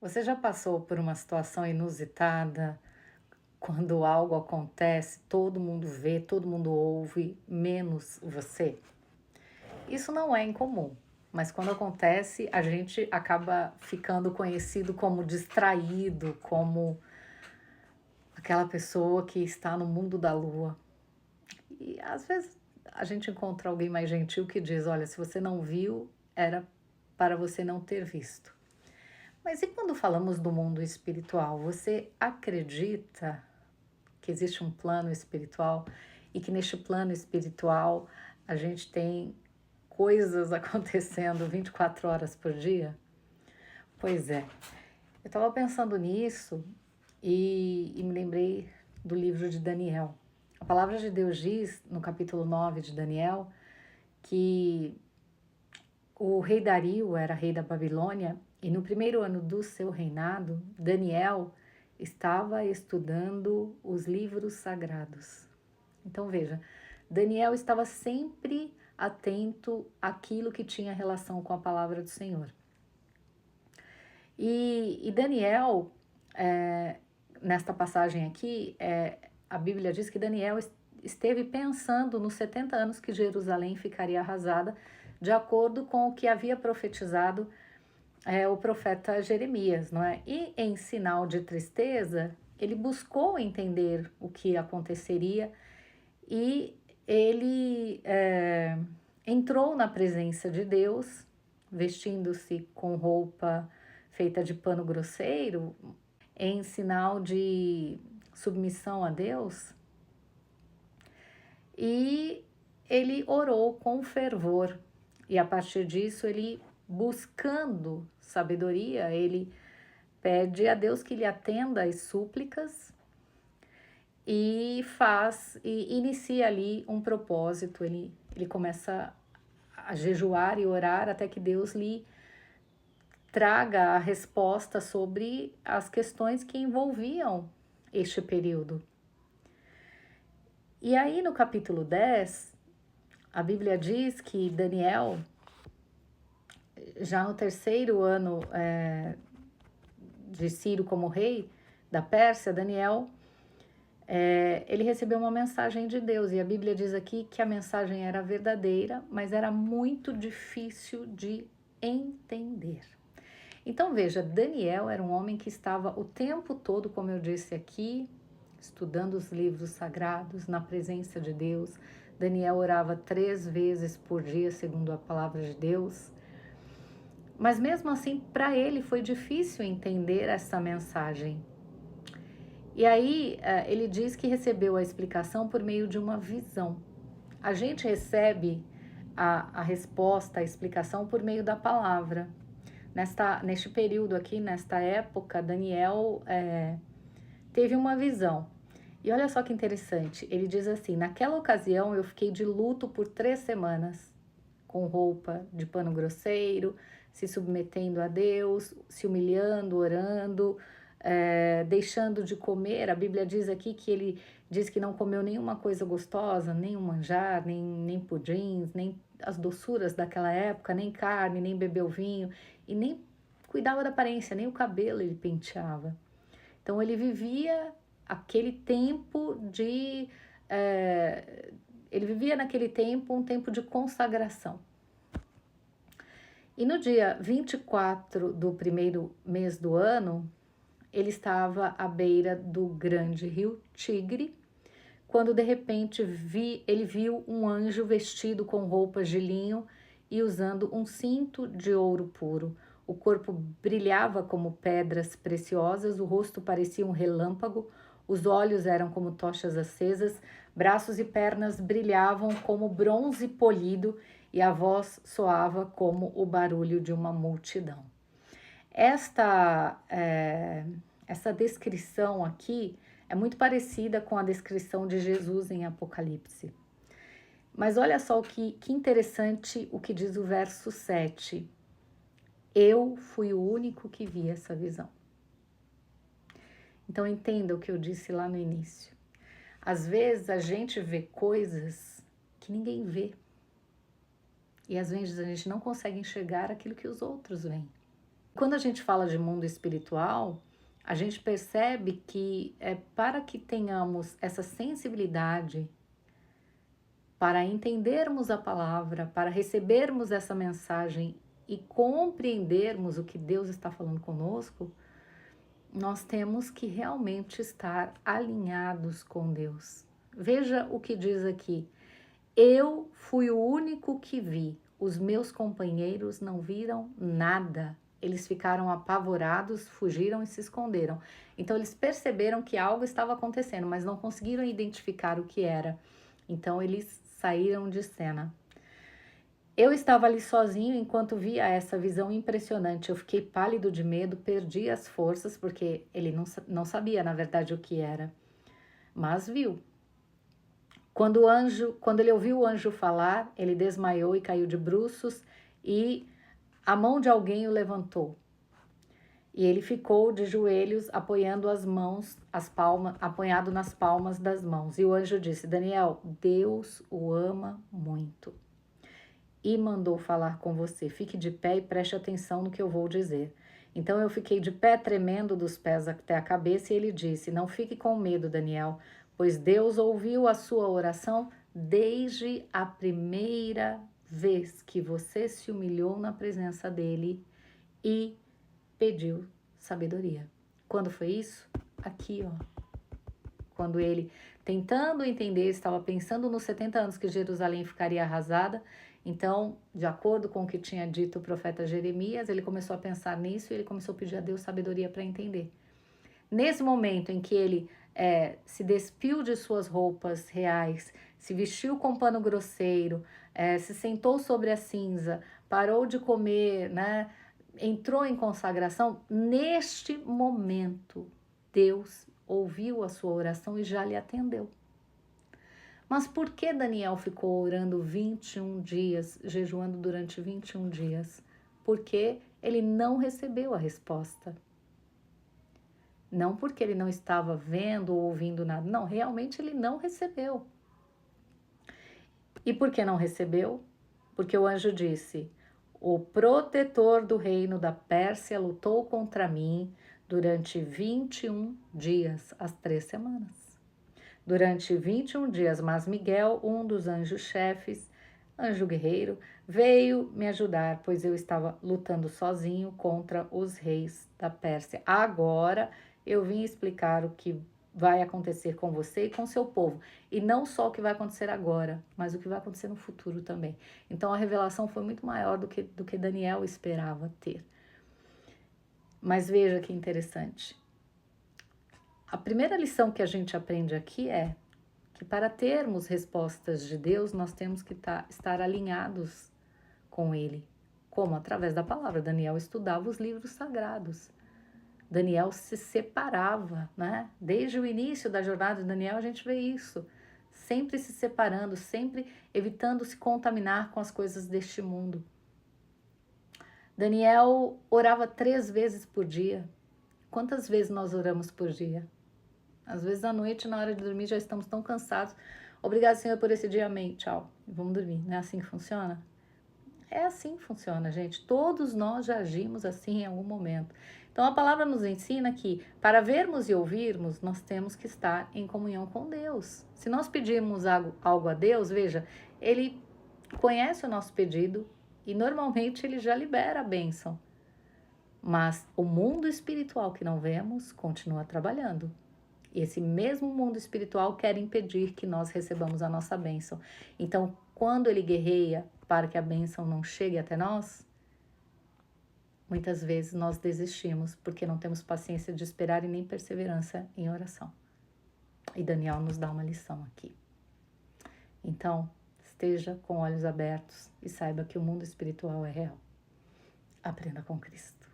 Você já passou por uma situação inusitada, quando algo acontece, todo mundo vê, todo mundo ouve, menos você? Isso não é incomum, mas quando acontece, a gente acaba ficando conhecido como distraído, como aquela pessoa que está no mundo da lua. E às vezes a gente encontra alguém mais gentil que diz: olha, se você não viu, era para você não ter visto. Mas e quando falamos do mundo espiritual? Você acredita que existe um plano espiritual e que neste plano espiritual a gente tem coisas acontecendo 24 horas por dia? Pois é, eu estava pensando nisso e me lembrei do livro de Daniel. A palavra de Deus diz, no capítulo 9 de Daniel, que o rei Dario era rei da Babilônia e no primeiro ano do seu reinado, Daniel estava estudando os livros sagrados. Então veja, Daniel estava sempre atento àquilo que tinha relação com a palavra do Senhor. E Daniel, nesta passagem aqui, a Bíblia diz que Daniel esteve pensando nos 70 anos que Jerusalém ficaria arrasada, de acordo com o que havia profetizado o profeta Jeremias, não é? E em sinal de tristeza, ele buscou entender o que aconteceria e ele entrou na presença de Deus, vestindo-se com roupa feita de pano grosseiro, em sinal de submissão a Deus, e ele orou com fervor. E a partir disso, ele buscando sabedoria, ele pede a Deus que lhe atenda às súplicas e inicia ali um propósito. Ele começa a jejuar e orar até que Deus lhe traga a resposta sobre as questões que envolviam este período. E aí no capítulo 10, a Bíblia diz que Daniel, já no terceiro ano de Ciro como rei da Pérsia, Daniel, ele recebeu uma mensagem de Deus. E a Bíblia diz aqui que a mensagem era verdadeira, mas era muito difícil de entender. Então veja, Daniel era um homem que estava o tempo todo, como eu disse aqui, estudando os livros sagrados, na presença de Deus. Daniel orava 3 vezes por dia, segundo a palavra de Deus. Mas mesmo assim, para ele foi difícil entender essa mensagem. E aí ele diz que recebeu a explicação por meio de uma visão. A gente recebe a resposta, a explicação por meio da palavra. Neste período aqui, nesta época, Daniel teve uma visão. E olha só que interessante, ele diz assim: naquela ocasião eu fiquei de luto por 3 semanas, com roupa de pano grosseiro, se submetendo a Deus, se humilhando, orando, deixando de comer. A Bíblia diz aqui que ele diz que não comeu nenhuma coisa gostosa, nem um manjar, nem pudins, nem as doçuras daquela época, nem carne, nem bebeu vinho, e nem cuidava da aparência, nem o cabelo ele penteava. Então ele vivia aquele tempo de... ele vivia naquele tempo um tempo de consagração. E no dia 24 do primeiro mês do ano, ele estava à beira do grande rio Tigre, quando de repente ele viu um anjo vestido com roupas de linho e usando um cinto de ouro puro. O corpo brilhava como pedras preciosas, o rosto parecia um relâmpago, os olhos eram como tochas acesas, braços e pernas brilhavam como bronze polido e a voz soava como o barulho de uma multidão. Essa descrição aqui é muito parecida com a descrição de Jesus em Apocalipse. Mas olha só que interessante o que diz o verso 7. Eu fui o único que vi essa visão. Então entenda o que eu disse lá no início. Às vezes a gente vê coisas que ninguém vê. E às vezes a gente não consegue enxergar aquilo que os outros veem. Quando a gente fala de mundo espiritual, a gente percebe que para que tenhamos essa sensibilidade para entendermos a palavra, para recebermos essa mensagem e compreendermos o que Deus está falando conosco, nós temos que realmente estar alinhados com Deus. Veja o que diz aqui: eu fui o único que vi, os meus companheiros não viram nada. Eles ficaram apavorados, fugiram e se esconderam. Então eles perceberam que algo estava acontecendo, mas não conseguiram identificar o que era. Então eles saíram de cena. Eu estava ali sozinho enquanto via essa visão impressionante. Eu fiquei pálido de medo, perdi as forças, porque ele não sabia, na verdade, o que era. Mas viu. Quando ele ouviu o anjo falar, ele desmaiou e caiu de bruços, e a mão de alguém o levantou. E ele ficou de joelhos, apoiando as mãos, apoiado nas palmas das mãos. E o anjo disse: Daniel, Deus o ama muito e mandou falar com você. Fique de pé e preste atenção no que eu vou dizer. Então eu fiquei de pé, tremendo dos pés até a cabeça, e ele disse: não fique com medo, Daniel, pois Deus ouviu a sua oração desde a primeira vez que você se humilhou na presença dele e pediu sabedoria. Quando foi isso? Aqui, ó. Quando ele, tentando entender, estava pensando nos 70 anos que Jerusalém ficaria arrasada. Então, de acordo com o que tinha dito o profeta Jeremias, ele começou a pensar nisso e ele começou a pedir a Deus sabedoria para entender. Nesse momento em que ele se despiu de suas roupas reais, se vestiu com pano grosseiro, se sentou sobre a cinza, parou de comer, né, entrou em consagração, neste momento, Deus ouviu a sua oração e já lhe atendeu. Mas por que Daniel ficou orando 21 dias, jejuando durante 21 dias? Porque ele não recebeu a resposta. Não porque ele não estava vendo ou ouvindo nada. Não, realmente ele não recebeu. E por que não recebeu? Porque o anjo disse: o protetor do reino da Pérsia lutou contra mim durante 21 dias, as 3 semanas. Durante 21 dias, mas Miguel, um dos anjos-chefes, anjo guerreiro, veio me ajudar, pois eu estava lutando sozinho contra os reis da Pérsia. Agora eu vim explicar o que vai acontecer com você e com seu povo. E não só o que vai acontecer agora, mas o que vai acontecer no futuro também. Então a revelação foi muito maior do que Daniel esperava ter. Mas veja que interessante. A primeira lição que a gente aprende aqui é que para termos respostas de Deus, nós temos que estar alinhados com Ele. Como? Através da palavra. Daniel estudava os livros sagrados. Daniel se separava, né? Desde o início da jornada de Daniel, a gente vê isso. Sempre se separando, sempre evitando se contaminar com as coisas deste mundo. Daniel orava 3 vezes por dia. Quantas vezes nós oramos por dia? Às vezes à noite, na hora de dormir, já estamos tão cansados. Obrigado, Senhor, por esse dia, amém, tchau. Vamos dormir. Não é assim que funciona? É assim que funciona, gente. Todos nós já agimos assim em algum momento. Então a palavra nos ensina que para vermos e ouvirmos, nós temos que estar em comunhão com Deus. Se nós pedirmos algo a Deus, veja, Ele conhece o nosso pedido e normalmente Ele já libera a bênção. Mas o mundo espiritual que não vemos continua trabalhando. E esse mesmo mundo espiritual quer impedir que nós recebamos a nossa bênção. Então, quando ele guerreia para que a bênção não chegue até nós, muitas vezes nós desistimos porque não temos paciência de esperar e nem perseverança em oração. E Daniel nos dá uma lição aqui. Então, esteja com olhos abertos e saiba que o mundo espiritual é real. Aprenda com Cristo.